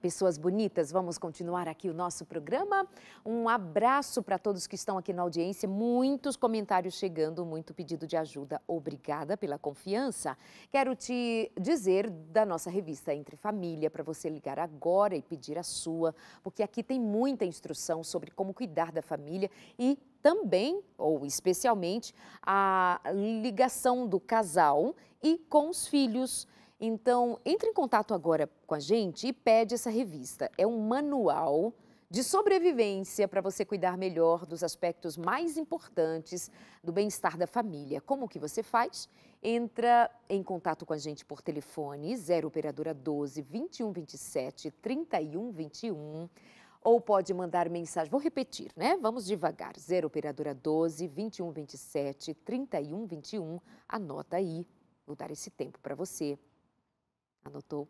Pessoas bonitas, vamos continuar aqui o nosso programa. Um abraço para todos que estão aqui na audiência, muitos comentários chegando, muito pedido de ajuda. Obrigada pela confiança. Quero te dizer da nossa revista Entre Família, para você ligar agora e pedir a sua, porque aqui tem muita instrução sobre como cuidar da família e também, ou especialmente, a ligação do casal e com os filhos. Então, entre em contato agora com a gente e pede essa revista. É um manual de sobrevivência para você cuidar melhor dos aspectos mais importantes do bem-estar da família. Como que você faz? Entra em contato com a gente por telefone 0 operadora 12 21 27 31 21 ou pode mandar mensagem. Vou repetir, né? Vamos devagar. 0 operadora 12 21 27 31 21. Anota aí. Vou dar esse tempo para você. Anotou?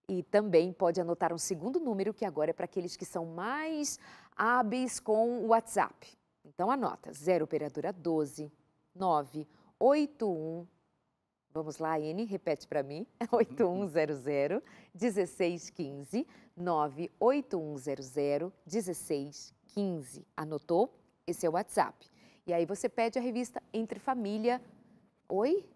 E também pode anotar um segundo número, que agora é para aqueles que são mais hábeis com o WhatsApp. Então anota, 0 operadora 12 981, vamos lá, N, repete para mim, 8100 1615, 98100 1615. Anotou? Esse é o WhatsApp. E aí você pede a revista Entre Família. Oi?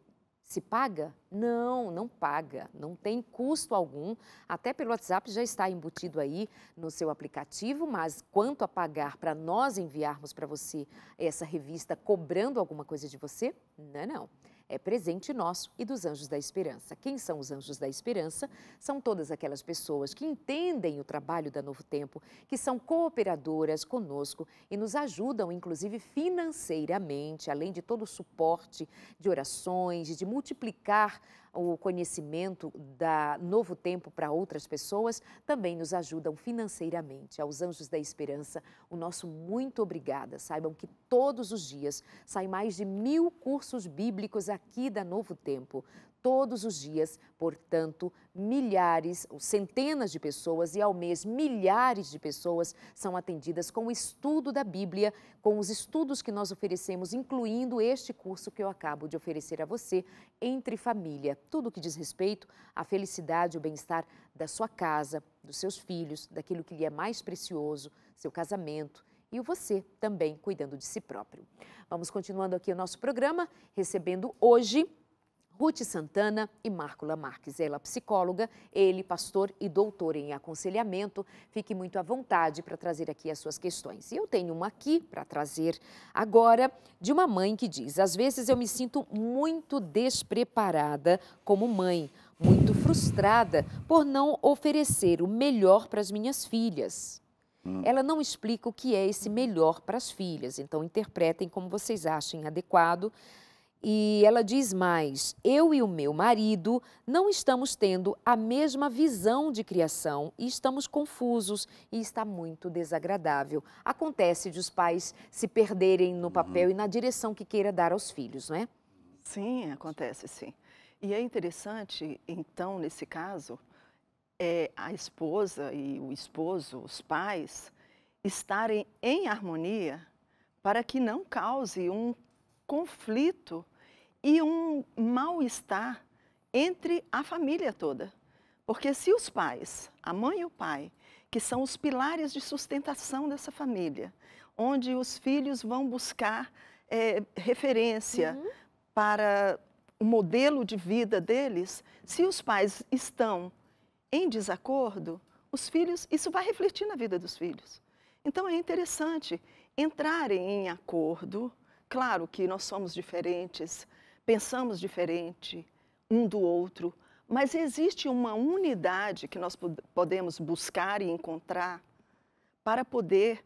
Se paga? Não, não paga, não tem custo algum, até pelo WhatsApp já está embutido aí no seu aplicativo, mas quanto a pagar para nós enviarmos para você essa revista cobrando alguma coisa de você? Não, não. É presente nosso e dos Anjos da Esperança. Quem são os Anjos da Esperança? São todas aquelas pessoas que entendem o trabalho da Novo Tempo, que são cooperadoras conosco e nos ajudam, inclusive financeiramente, além de todo o suporte de orações, de multiplicar o conhecimento da Novo Tempo para outras pessoas, também nos ajudam financeiramente. Aos Anjos da Esperança, o nosso muito obrigada. Saibam que todos os dias saem mais de 1000 cursos bíblicos aqui da Novo Tempo. Todos os dias, portanto, milhares, centenas de pessoas e ao mês milhares de pessoas são atendidas com o estudo da Bíblia, com os estudos que nós oferecemos, incluindo este curso que eu acabo de oferecer a você, Entre Família. Tudo que diz respeito à felicidade e o bem-estar da sua casa, dos seus filhos, daquilo que lhe é mais precioso, seu casamento e você também cuidando de si próprio. Vamos continuando aqui o nosso programa, recebendo hoje Ruth Santana e Márcula Marques. Ela psicóloga, ele pastor e doutor em aconselhamento. Fique muito à vontade para trazer aqui as suas questões. E eu tenho uma aqui para trazer agora de uma mãe que diz: às vezes eu me sinto muito despreparada como mãe, muito frustrada por não oferecer o melhor para as minhas filhas. Ela não explica o que é esse melhor para as filhas, então interpretem como vocês achem adequado. E ela diz mais: eu e o meu marido não estamos tendo a mesma visão de criação e estamos confusos e está muito desagradável. Acontece de os pais se perderem no papel e na direção que queira dar aos filhos, não é? Sim, acontece sim. E é interessante, então, nesse caso, a esposa e o esposo, os pais, estarem em harmonia para que não cause um conflito e um mal-estar entre a família toda. Porque se os pais, a mãe e o pai, que são os pilares de sustentação dessa família, onde os filhos vão buscar referência para o modelo de vida deles, se os pais estão em desacordo, os filhos, isso vai refletir na vida dos filhos. Então é interessante entrarem em acordo. Claro que nós somos diferentes, pensamos diferente um do outro, mas existe uma unidade que nós podemos buscar e encontrar para poder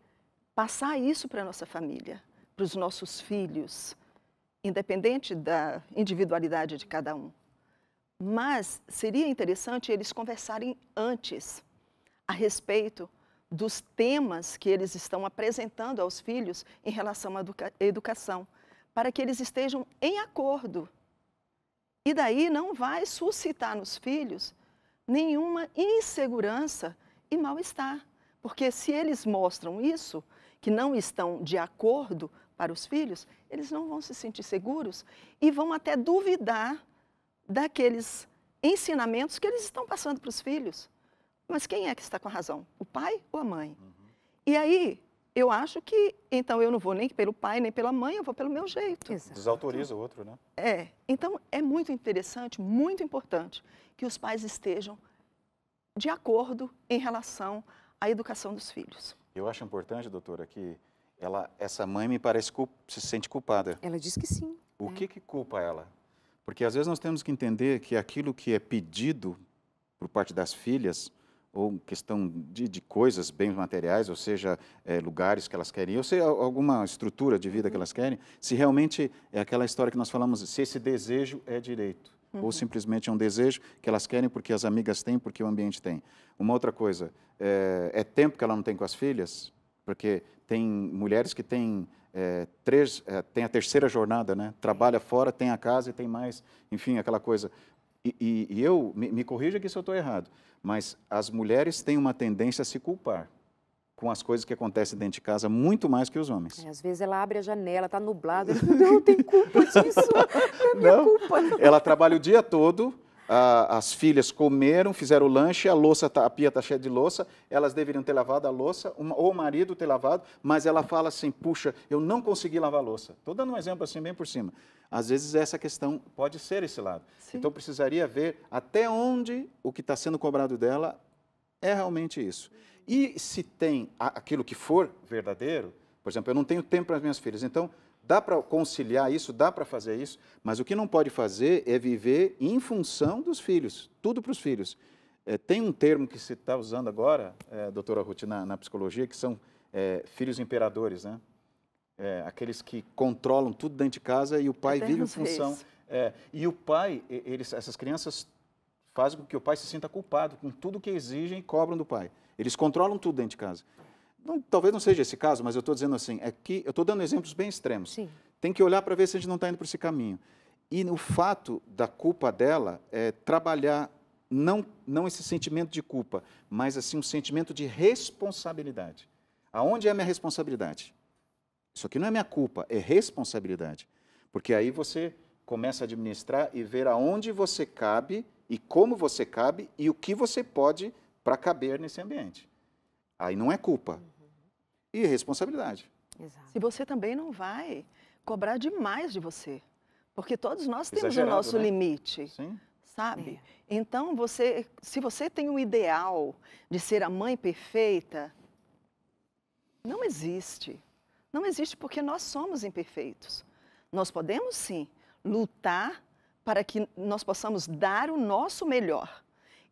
passar isso para a nossa família, para os nossos filhos, independente da individualidade de cada um. Mas seria interessante eles conversarem antes a respeito dos temas que eles estão apresentando aos filhos em relação à educação, para que eles estejam em acordo. E daí não vai suscitar nos filhos nenhuma insegurança e mal-estar. Porque se eles mostram isso, que não estão de acordo para os filhos, eles não vão se sentir seguros e vão até duvidar daqueles ensinamentos que eles estão passando para os filhos. mas quem é que está com a razão? O pai ou a mãe? E aí, eu acho que, então, eu não vou nem pelo pai, nem pela mãe, eu vou pelo meu jeito. Exato. Desautoriza o outro, né? Então, é muito interessante, muito importante, que os pais estejam de acordo em relação à educação dos filhos. Eu acho importante, doutora, que essa mãe me parece se sente culpada. Ela diz que sim. O que culpa ela? Porque às vezes nós temos que entender que aquilo que é pedido por parte das filhas, ou questão de coisas, bens materiais, ou seja, lugares que elas querem, ou seja, alguma estrutura de vida que elas querem, se realmente é aquela história que nós falamos, se esse desejo é direito, ou simplesmente é um desejo que elas querem porque as amigas têm, porque o ambiente tem. Uma outra coisa, é tempo que ela não tem com as filhas, porque tem mulheres que têm tem a terceira jornada, né? Trabalha fora, tem a casa e tem mais, enfim, aquela coisa. E eu, me corrija aqui se eu estou errado, mas as mulheres têm uma tendência a se culpar com as coisas que acontecem dentro de casa muito mais que os homens. Às vezes ela abre a janela, está nublado, não tem culpa disso, é minha culpa. Ela trabalha o dia todo, as filhas comeram, fizeram o lanche, a pia está cheia de louça, elas deveriam ter lavado a louça, ou o marido ter lavado, mas ela fala assim, puxa, eu não consegui lavar a louça. Estou dando um exemplo assim bem por cima. Às vezes essa questão pode ser esse lado. Sim. Então precisaria ver até onde o que está sendo cobrado dela é realmente isso. E se tem aquilo que for verdadeiro, por exemplo, eu não tenho tempo para as minhas filhas, então dá para conciliar isso, dá para fazer isso, mas o que não pode fazer é viver em função dos filhos, tudo para os filhos. Tem um termo que se está usando agora, doutora Ruth, na psicologia, que são filhos imperadores, né? Aqueles que controlam tudo dentro de casa e o pai vive em função. E o pai, essas crianças fazem com que o pai se sinta culpado com tudo que exigem e cobram do pai. Eles controlam tudo dentro de casa. Não, talvez não seja esse caso, mas eu estou dizendo assim, eu estou dando exemplos bem extremos. Sim. Tem que olhar para ver se a gente não está indo por esse caminho. E o fato da culpa dela é trabalhar, não esse sentimento de culpa, mas assim um sentimento de responsabilidade. Aonde é a minha responsabilidade? Isso aqui não é minha culpa, é responsabilidade. Porque aí você começa a administrar e ver aonde você cabe e como você cabe e o que você pode para caber nesse ambiente. Aí não é culpa. E responsabilidade. Exato. Se você também não vai cobrar demais de você. Porque todos nós temos Exagerado, o nosso né? limite. Sim. Sabe? Então, se você tem um ideal de ser a mãe perfeita, não existe. Não existe porque nós somos imperfeitos. Nós podemos, sim, lutar para que nós possamos dar o nosso melhor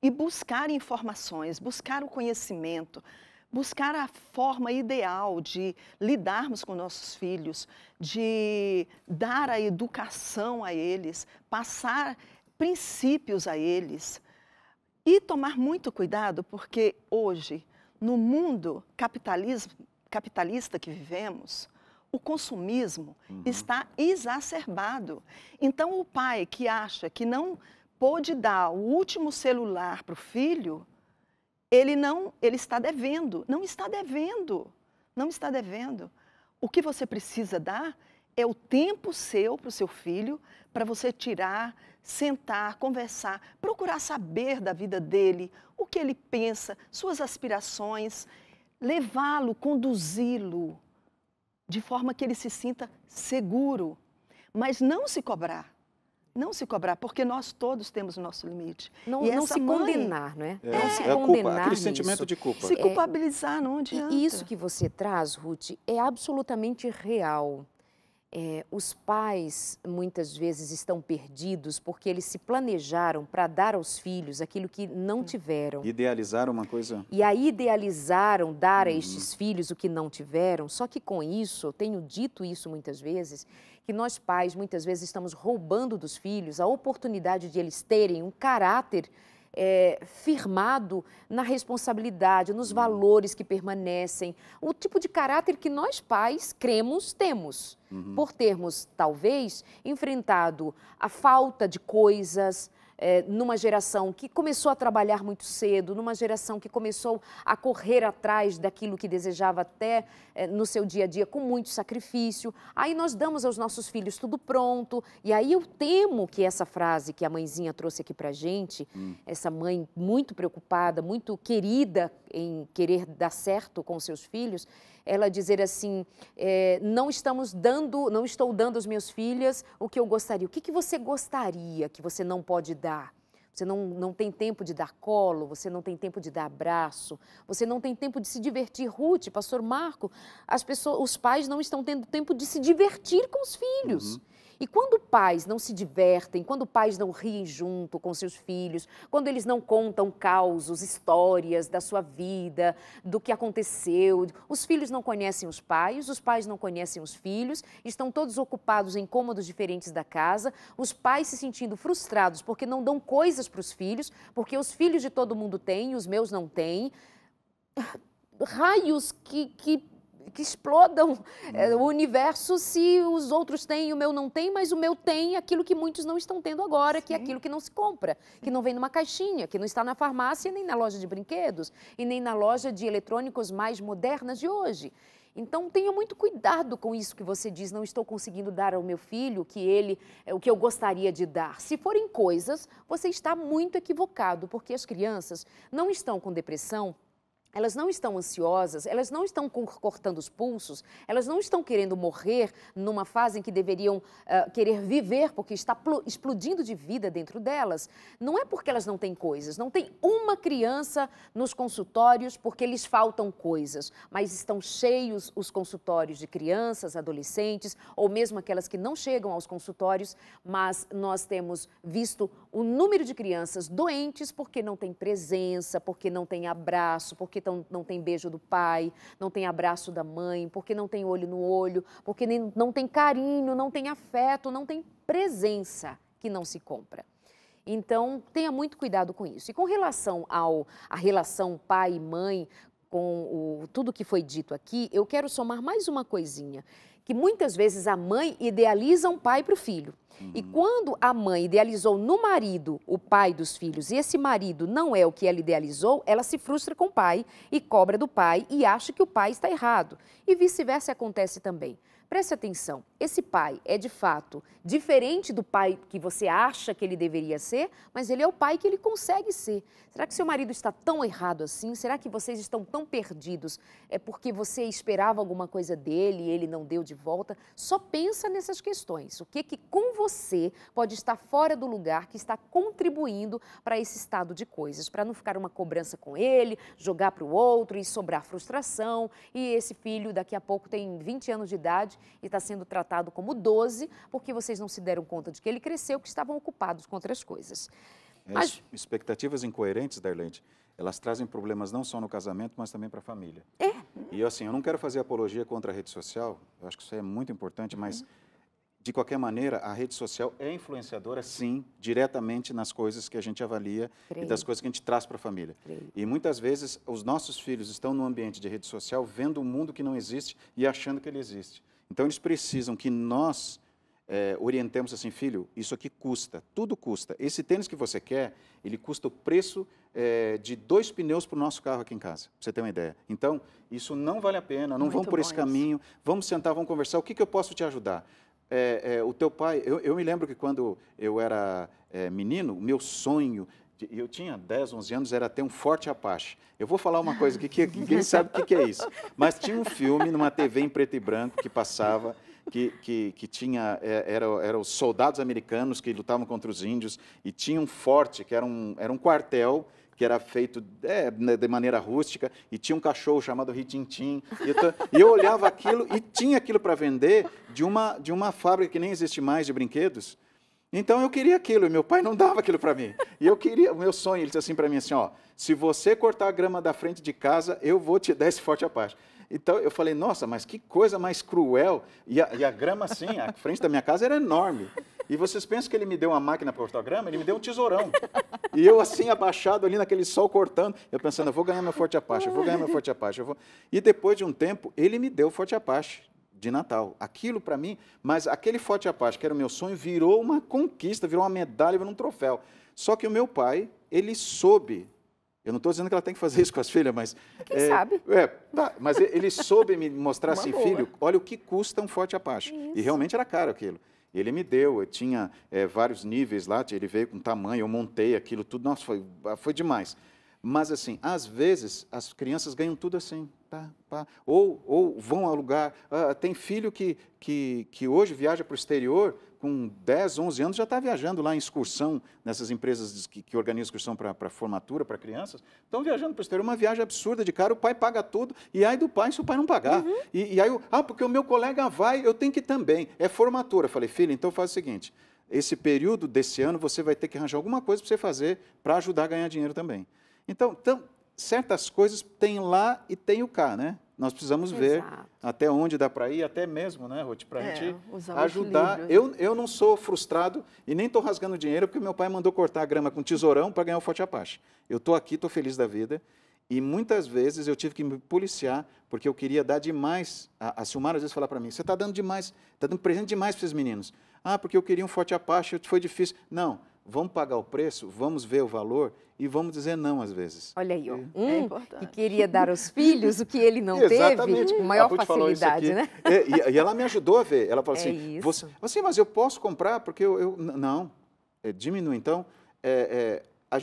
e buscar informações, buscar o conhecimento, buscar a forma ideal de lidarmos com nossos filhos, de dar a educação a eles, passar princípios a eles e tomar muito cuidado, porque hoje, no mundo capitalista que vivemos, o consumismo está exacerbado. Então, o pai que acha que não pôde dar o último celular para o filho, ele está devendo. Não está devendo. Não está devendo. O que você precisa dar é o tempo seu para o seu filho, para você tirar, sentar, conversar, procurar saber da vida dele, o que ele pensa, suas aspirações, levá-lo, conduzi-lo, de forma que ele se sinta seguro, mas não se cobrar. Não se cobrar, porque nós todos temos o nosso limite. Não se condenar, não é? Não se a condenar culpa, aquele sentimento nisso. de culpa. Se culpabilizar, não adianta. E isso que você traz, Ruth, é absolutamente real. Os pais, muitas vezes, estão perdidos porque eles se planejaram para dar aos filhos aquilo que não tiveram. Idealizaram uma coisa... E aí idealizaram dar a estes filhos o que não tiveram, só que com isso, eu tenho dito isso muitas vezes, que nós pais, muitas vezes, estamos roubando dos filhos a oportunidade de eles terem um caráter firmado na responsabilidade, nos valores que permanecem, o tipo de caráter que nós pais cremos temos, por termos, talvez, enfrentado a falta de coisas, numa geração que começou a trabalhar muito cedo, numa geração que começou a correr atrás daquilo que desejava até no seu dia a dia com muito sacrifício. Aí nós damos aos nossos filhos tudo pronto, e aí eu temo que essa frase que a mãezinha trouxe aqui pra gente, essa mãe muito preocupada, muito querida em querer dar certo com seus filhos, ela dizer assim, não estou dando aos meus filhos o que eu gostaria. O que você gostaria que você não pode dar? Você não tem tempo de dar colo, você não tem tempo de dar abraço, você não tem tempo de se divertir. Ruth, pastor Marco, os pais não estão tendo tempo de se divertir com os filhos. E quando pais não se divertem, quando pais não riem junto com seus filhos, quando eles não contam causos, histórias da sua vida, do que aconteceu, os filhos não conhecem os pais não conhecem os filhos, estão todos ocupados em cômodos diferentes da casa, os pais se sentindo frustrados porque não dão coisas para os filhos, porque os filhos de todo mundo têm e os meus não têm. Raios que explodam o universo se os outros têm e o meu não tem, mas o meu tem aquilo que muitos não estão tendo agora, que é aquilo que não se compra, que não vem numa caixinha, que não está na farmácia, nem na loja de brinquedos, e nem na loja de eletrônicos mais modernas de hoje. Então, tenha muito cuidado com isso que você diz, não estou conseguindo dar ao meu filho o que eu gostaria de dar. Se forem coisas, você está muito equivocado, porque as crianças não estão com depressão, elas não estão ansiosas, elas não estão cortando os pulsos, elas não estão querendo morrer numa fase em que deveriam querer viver, porque está explodindo de vida dentro delas. Não é porque elas não têm coisas, não tem uma criança nos consultórios porque lhes faltam coisas, mas estão cheios os consultórios de crianças, adolescentes, ou mesmo aquelas que não chegam aos consultórios, mas nós temos visto o número de crianças doentes porque não tem presença, porque não tem abraço, porque não tem beijo do pai, não tem abraço da mãe, porque não tem olho no olho, porque não tem carinho, não tem afeto, não tem presença que não se compra. Então, tenha muito cuidado com isso. E com relação à relação pai e mãe, com tudo que foi dito aqui, eu quero somar mais uma coisinha, que muitas vezes a mãe idealiza um pai para o filho. E quando a mãe idealizou no marido o pai dos filhos e esse marido não é o que ela idealizou, ela se frustra com o pai e cobra do pai e acha que o pai está errado. E vice-versa acontece também. Preste atenção, esse pai é de fato diferente do pai que você acha que ele deveria ser, mas ele é o pai que ele consegue ser. Será que seu marido está tão errado assim? Será que vocês estão tão perdidos? É porque você esperava alguma coisa dele e ele não deu de volta? Só pensa nessas questões. O que com você pode estar fora do lugar que está contribuindo para esse estado de coisas? Para não ficar uma cobrança com ele, jogar para o outro e sobrar frustração. E esse filho daqui a pouco tem 20 anos de idade e está sendo tratado como 12, porque vocês não se deram conta de que ele cresceu, que estavam ocupados com outras coisas. Mas expectativas incoerentes, Darlene, elas trazem problemas não só no casamento, mas também para a família. E assim, eu não quero fazer apologia contra a rede social, eu acho que isso é muito importante, mas de qualquer maneira, a rede social é influenciadora, sim, diretamente nas coisas que a gente avalia e das coisas que a gente traz para a família. E muitas vezes os nossos filhos estão no ambiente de rede social vendo um mundo que não existe e achando que ele existe. Então, eles precisam que nós orientemos assim, filho, isso aqui custa, tudo custa. Esse tênis que você quer, ele custa o preço de 2 pneus para o nosso carro aqui em casa, para você ter uma ideia. Então, isso não vale a pena, não vamos por esse caminho, vamos sentar, vamos conversar, o que eu posso te ajudar? O teu pai, eu me lembro que quando eu era menino, o meu sonho, eu tinha 10, 11 anos, era ter um Forte Apache. Eu vou falar uma coisa aqui que ninguém sabe o que é isso, mas tinha um filme numa TV em preto e branco que passava, que tinha, eram os soldados americanos que lutavam contra os índios, e tinha um forte, que era um quartel, que era feito de maneira rústica, e tinha um cachorro chamado Ritintim, e eu olhava aquilo, e tinha aquilo para vender de uma fábrica que nem existe mais de brinquedos. Então, eu queria aquilo, e meu pai não dava aquilo para mim. E eu queria, o meu sonho, ele disse assim para mim, assim, ó, se você cortar a grama da frente de casa, eu vou te dar esse Forte Apache. Então, eu falei, nossa, mas que coisa mais cruel. E a grama, assim, a frente da minha casa era enorme. E vocês pensam que ele me deu uma máquina para cortar grama? Ele me deu um tesourão. E eu, assim, abaixado ali naquele sol cortando, eu pensando, eu vou ganhar meu Forte Apache, eu vou ganhar meu Forte Apache. E depois de um tempo, ele me deu o Forte Apache de Natal. Aquilo para mim, mas aquele Forte Apache, que era o meu sonho, virou uma conquista, virou uma medalha, virou um troféu. Só que o meu pai, ele soube, eu não estou dizendo que ela tem que fazer isso com as filhas, mas... Quem sabe? Tá, mas ele soube me mostrar assim, boa. filho, olha o que custa um Forte Apache. Isso. E realmente era caro aquilo. Ele me deu, eu tinha vários níveis lá, ele veio com tamanho, eu montei aquilo tudo, nossa, foi demais. Mas, assim, às vezes, as crianças ganham tudo assim, pá. Ou vão alugar. Tem filho que hoje viaja para o exterior, com 10, 11 anos, já está viajando lá em excursão, nessas empresas que organizam excursão para formatura, para crianças. Estão viajando para o exterior, uma viagem absurda de cara, o pai paga tudo, e aí do pai, se o pai não pagar. E aí, porque o meu colega vai, eu tenho que ir também. É formatura. Eu falei, filho, então faz o seguinte, esse período desse ano, você vai ter que arranjar alguma coisa para você fazer para ajudar a ganhar dinheiro também. Então, certas coisas tem lá e tem o cá, né? Nós precisamos ver até onde dá para ir, até mesmo, né, Ruth, para a gente ajudar. Eu não sou frustrado e nem estou rasgando dinheiro porque meu pai mandou cortar a grama com tesourão para ganhar o Forte Apache. Eu estou aqui, estou feliz da vida e muitas vezes eu tive que me policiar porque eu queria dar demais. A Silmara às vezes fala para mim, você está dando demais, está dando presente demais para esses meninos. Porque eu queria um Forte Apache, foi difícil. Não, vamos pagar o preço, vamos ver o valor e vamos dizer não às vezes. Olha aí, ó. Que queria dar aos filhos o que ele não teve, com maior facilidade, né? E ela me ajudou a ver. Ela falou assim, mas eu posso comprar porque não, diminui. Então,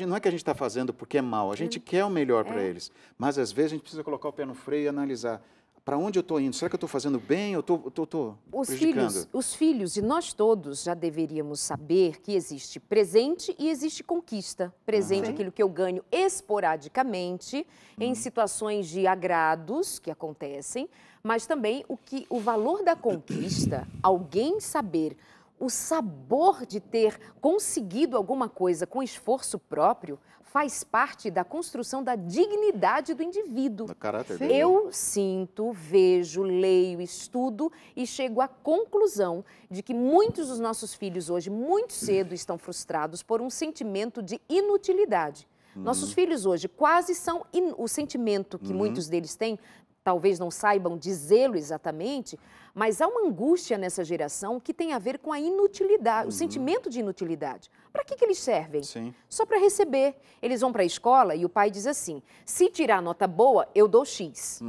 não é que a gente está fazendo porque é mal, a gente quer o melhor para eles. Mas às vezes a gente precisa colocar o pé no freio e analisar. Para onde eu estou indo? Será que eu estou fazendo bem ou estou prejudicando? Os filhos, e nós todos já deveríamos saber que existe presente e existe conquista. Presente é aquilo que eu ganho esporadicamente, em situações de agrados que acontecem, mas também o valor da conquista, alguém saber o sabor de ter conseguido alguma coisa com esforço próprio, faz parte da construção da dignidade do indivíduo. Do caráter dele. Eu sinto, vejo, leio, estudo e chego à conclusão de que muitos dos nossos filhos hoje, muito cedo, estão frustrados por um sentimento de inutilidade. Nossos filhos hoje quase são o sentimento que muitos deles têm, talvez não saibam dizê-lo exatamente, mas há uma angústia nessa geração que tem a ver com a inutilidade, o sentimento de inutilidade. Para que eles servem? Sim. Só para receber. Eles vão para a escola e o pai diz assim, se tirar nota boa, eu dou X.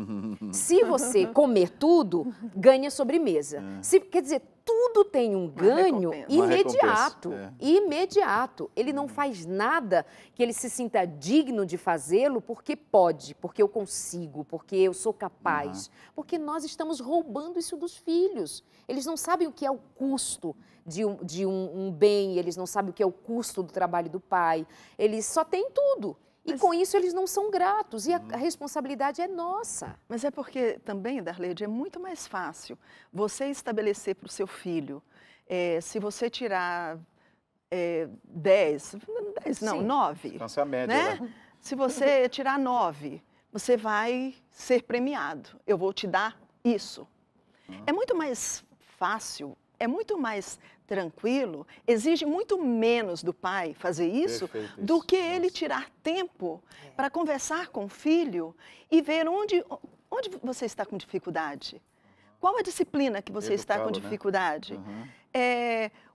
Se você comer tudo, ganha sobremesa. Quer dizer, tudo tem um ganho imediato. Imediato. Ele não faz nada que ele se sinta digno de fazê-lo porque pode, porque eu consigo, porque eu sou capaz. Porque nós estamos roubando isso dos filhos. Eles não sabem o que é o custo de um bem, eles não sabem o que é o custo do trabalho do pai. Eles só têm tudo. E com isso eles não são gratos e a responsabilidade é nossa. Mas é porque também, Darleide, é muito mais fácil você estabelecer para o seu filho, se você tirar 10 não, 9. Alcança a média, né? Se você tirar 9, você vai ser premiado. Eu vou te dar isso. É muito mais fácil, é muito mais tranquilo, exige muito menos do pai fazer isso do que ele tirar tempo para conversar com o filho e ver onde você está com dificuldade. Qual a disciplina que você está com dificuldade?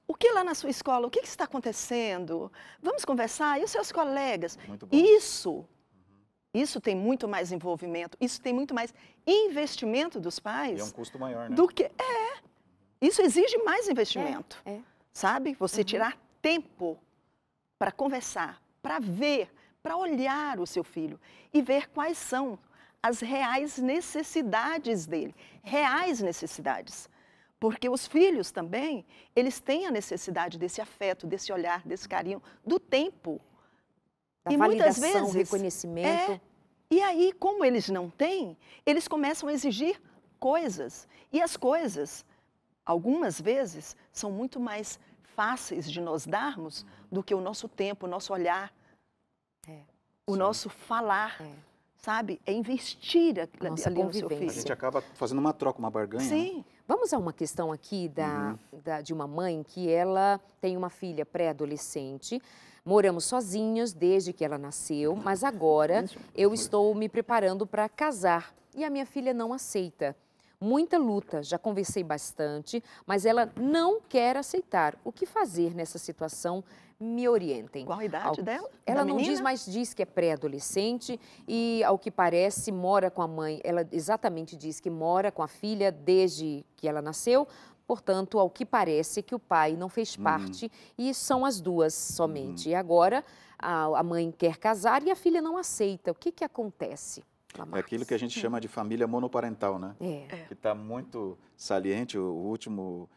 O que lá na sua escola, o que está acontecendo? Vamos conversar? E os seus colegas? Isso tem muito mais envolvimento, isso tem muito mais investimento dos pais. E é um custo maior, né? Do que isso exige mais investimento, sabe? Você tirar tempo para conversar, para ver, para olhar o seu filho e ver quais são as reais necessidades dele, reais necessidades. Porque os filhos também, eles têm a necessidade desse afeto, desse olhar, desse carinho, do tempo. Da validação, reconhecimento. E aí, como eles não têm, eles começam a exigir coisas. E as coisas, algumas vezes, são muito mais fáceis de nós darmos do que o nosso tempo, o nosso olhar, o nosso falar, sabe? É investir ali no seu filho. A gente acaba fazendo uma troca, uma barganha. Sim. Né? Vamos a uma questão aqui de uma mãe que ela tem uma filha pré-adolescente. Moramos sozinhos desde que ela nasceu, mas agora eu estou me preparando para casar e a minha filha não aceita. muita luta, já conversei bastante, mas ela não quer aceitar. O que fazer nessa situação? Me orientem. Qual a idade dela? Ela Da não diz, menina? mas diz que é pré-adolescente e, ao que parece, mora com a mãe. Ela exatamente diz que mora com a filha desde que ela nasceu. Portanto, ao que parece que o pai não fez parte e são as duas somente. E agora a mãe quer casar e a filha não aceita. O que que acontece? É aquilo que a gente chama de família monoparental, né? É. Que está muito saliente. O último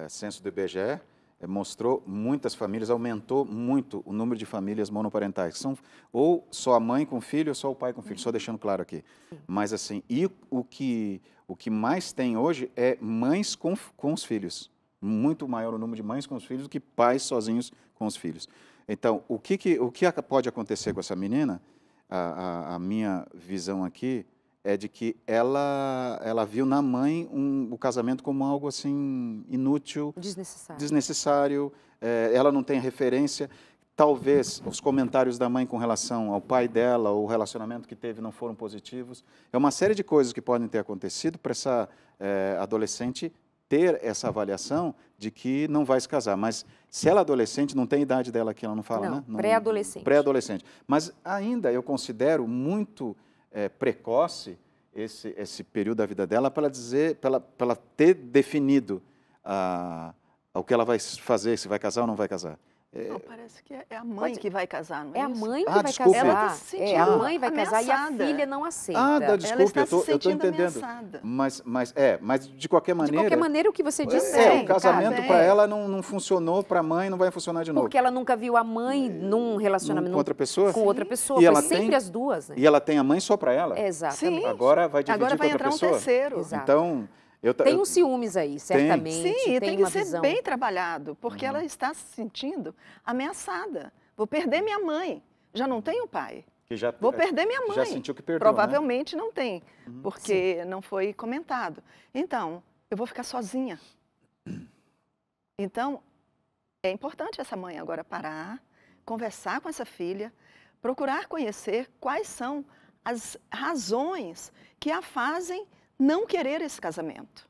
censo do IBGE mostrou muitas famílias, aumentou muito o número de famílias monoparentais, que são ou só a mãe com filho ou só o pai com filho, só deixando claro aqui. Mas assim, e o que mais tem hoje é mães com os filhos. Muito maior o número de mães com os filhos do que pais sozinhos com os filhos. Então, o que pode acontecer com essa menina? A minha visão aqui é de que ela viu na mãe o casamento como algo assim inútil, desnecessário, ela não tem referência. Talvez os comentários da mãe com relação ao pai dela, ou o relacionamento que teve não foram positivos. É uma série de coisas que podem ter acontecido para essa adolescente ter essa avaliação de que não vai se casar. Mas se ela é adolescente, não tem idade dela aqui, ela não fala, não, né? Não, pré-adolescente. Pré-adolescente. Mas ainda eu considero muito precoce esse período da vida dela para ela ter definido o que ela vai fazer, se vai casar ou não vai casar. Não, parece que é a mãe que vai casar, não é? É a isso? mãe que vai desculpe. casar. Ela tá se sentindo a mãe vai casar e a ameaçada. filha não aceita. Desculpe, Ela está se eu estou sentindo entendendo. ameaçada. Mas de qualquer maneira... De qualquer maneira, o que você disse o casamento para ela não funcionou, para a mãe não vai funcionar de novo. Porque ela nunca viu a mãe num relacionamento com outra pessoa? Com outra pessoa. E Foi ela sempre as duas, né? E ela tem a mãe só para ela? Exatamente. Sim. Agora vai dividir Agora vai com outra entrar pessoa? um terceiro. Exato. Então... Tem uns ciúmes aí, certamente. Sim, e tem que uma ser visão. bem trabalhado, porque ela está se sentindo ameaçada. Vou perder minha mãe, já não tenho pai. Vou perder minha mãe. Já sentiu que perdeu, provavelmente não tem, porque não foi comentado. Então, eu vou ficar sozinha. Então, é importante essa mãe agora parar, conversar com essa filha, procurar conhecer quais são as razões que a fazem não querer esse casamento.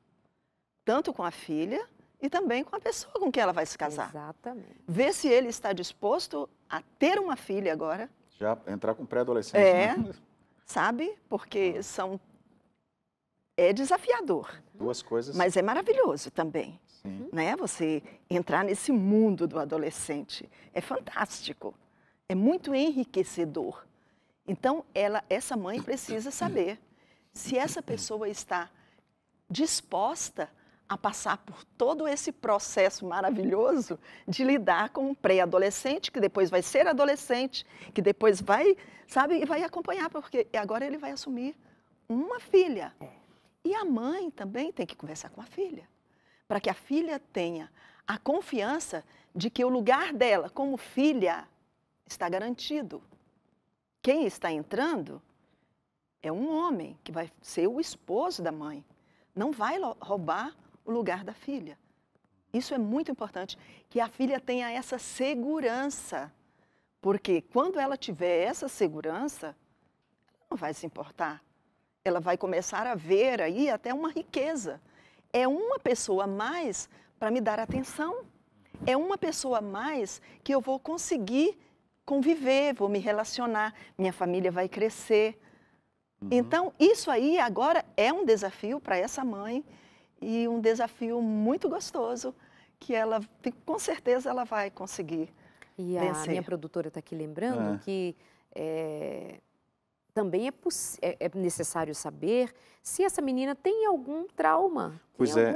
Tanto com a filha e também com a pessoa com quem ela vai se casar. Exatamente. Ver se ele está disposto a ter uma filha agora. Já entrar com pré-adolescente. Né? Sabe? Porque é desafiador. Duas coisas. Mas é maravilhoso também. Sim. Né? Você entrar nesse mundo do adolescente. É fantástico. É muito enriquecedor. Então, essa mãe precisa saber se essa pessoa está disposta a passar por todo esse processo maravilhoso de lidar com um pré-adolescente, que depois vai ser adolescente, que depois vai, sabe, e vai acompanhar, porque agora ele vai assumir uma filha. E a mãe também tem que conversar com a filha, para que a filha tenha a confiança de que o lugar dela como filha está garantido. Quem está entrando é um homem que vai ser o esposo da mãe. Não vai roubar o lugar da filha. Isso é muito importante, que a filha tenha essa segurança. Porque quando ela tiver essa segurança, ela não vai se importar. Ela vai começar a ver aí até uma riqueza. É uma pessoa a mais para me dar atenção. É uma pessoa a mais que eu vou conseguir conviver, vou me relacionar, minha família vai crescer. Então, isso aí agora é um desafio para essa mãe e um desafio muito gostoso que ela, com certeza, ela vai conseguir vencer. A minha produtora está aqui lembrando que também é necessário saber se essa menina tem algum trauma. Pois tem é.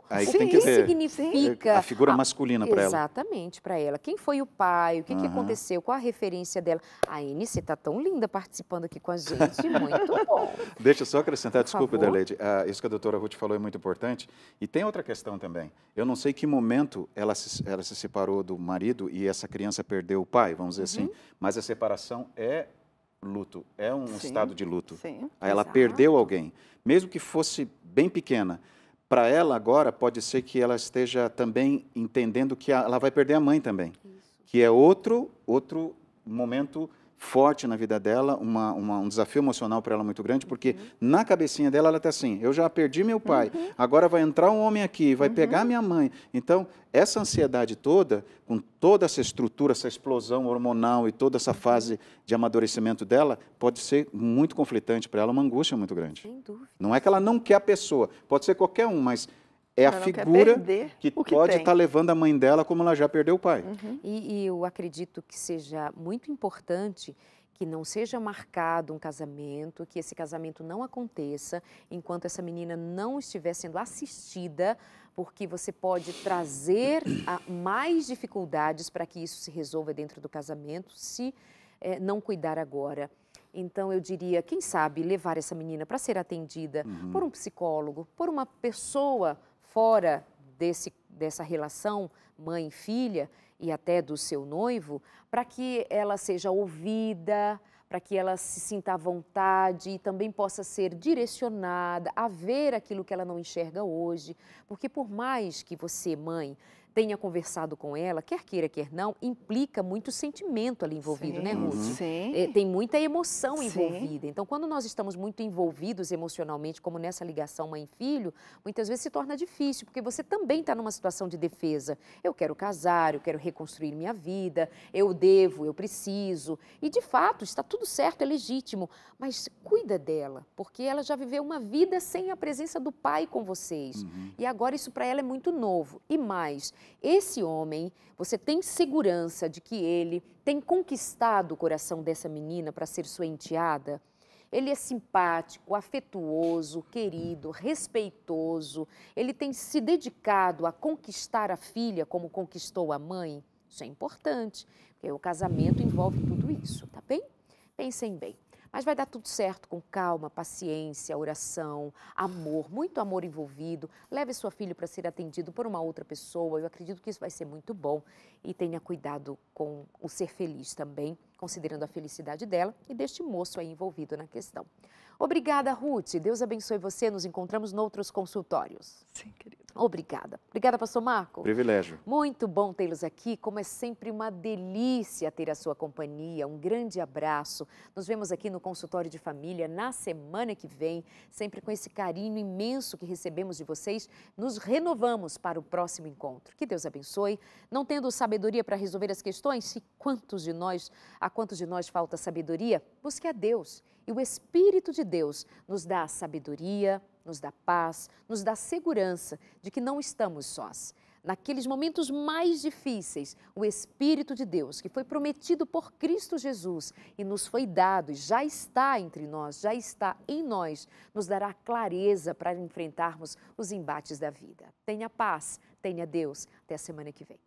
Aí o tem que que ver significa a figura masculina para ela. Exatamente, para ela. Quem foi o pai? O que aconteceu? Qual a referência dela? A Eni, você está tão linda participando aqui com a gente. Muito bom. Deixa eu só acrescentar, desculpa, favor. Adelaide, isso que a doutora Ruth falou é muito importante. E tem outra questão também. Eu não sei que momento ela se separou do marido e essa criança perdeu o pai, vamos dizer assim, mas a separação é luto, é um estado de luto. Sim. Aí ela Exato. perdeu alguém, mesmo que fosse bem pequena. Para ela agora pode ser que ela esteja também entendendo que ela vai perder a mãe também, que é outro momento forte na vida dela, um desafio emocional para ela muito grande, porque na cabecinha dela ela está assim, eu já perdi meu pai, agora vai entrar um homem aqui, vai pegar minha mãe. Então, essa ansiedade toda, com toda essa estrutura, essa explosão hormonal e toda essa fase de amadurecimento dela, pode ser muito conflitante para ela, uma angústia muito grande. Sem dúvida. Não é que ela não quer a pessoa, pode ser qualquer um, mas é a Ela não quer figura perder que o que pode tem. estar levando a mãe dela como ela já perdeu o pai. E eu acredito que seja muito importante que não seja marcado um casamento, que esse casamento não aconteça enquanto essa menina não estiver sendo assistida, porque você pode trazer mais dificuldades para que isso se resolva dentro do casamento se não cuidar agora. Então, eu diria, quem sabe, levar essa menina para ser atendida por um psicólogo, por uma pessoa fora dessa relação mãe e filha e até do seu noivo, para que ela seja ouvida, para que ela se sinta à vontade e também possa ser direcionada a ver aquilo que ela não enxerga hoje. Porque por mais que você, mãe, tenha conversado com ela, quer queira, quer não, implica muito sentimento ali envolvido, né, Ruth? Sim. Tem muita emoção Sim. envolvida. Então, quando nós estamos muito envolvidos emocionalmente, como nessa ligação mãe e filho, muitas vezes se torna difícil, porque você também está numa situação de defesa. Eu quero casar, eu quero reconstruir minha vida, eu devo, eu preciso. E, de fato, está tudo certo, é legítimo, mas cuida dela, porque ela já viveu uma vida sem a presença do pai com vocês. E agora isso para ela é muito novo. E mais, esse homem, você tem segurança de que ele tem conquistado o coração dessa menina para ser sua enteada? Ele é simpático, afetuoso, querido, respeitoso. Ele tem se dedicado a conquistar a filha como conquistou a mãe? Isso é importante, porque o casamento envolve tudo isso, tá bem? Pensem bem. Mas vai dar tudo certo com calma, paciência, oração, amor, muito amor envolvido. Leve sua filha para ser atendido por uma outra pessoa. Eu acredito que isso vai ser muito bom. E tenha cuidado com o ser feliz também, considerando a felicidade dela e deste moço aí envolvido na questão. Obrigada, Ruth. Deus abençoe você. Nos encontramos noutros consultórios. Sim, querida. Obrigada. Obrigada, pastor Marco. Privilégio. Muito bom tê-los aqui, como é sempre uma delícia ter a sua companhia. Um grande abraço. Nos vemos aqui no consultório de família na semana que vem, sempre com esse carinho imenso que recebemos de vocês. Nos renovamos para o próximo encontro. Que Deus abençoe. Não tendo sabedoria para resolver as questões, a quantos de nós falta sabedoria? Busque a Deus. E o Espírito de Deus nos dá a sabedoria, nos dá paz, nos dá segurança de que não estamos sós. Naqueles momentos mais difíceis, o Espírito de Deus, que foi prometido por Cristo Jesus e nos foi dado e já está entre nós, já está em nós, nos dará clareza para enfrentarmos os embates da vida. Tenha paz, tenha Deus. Até a semana que vem.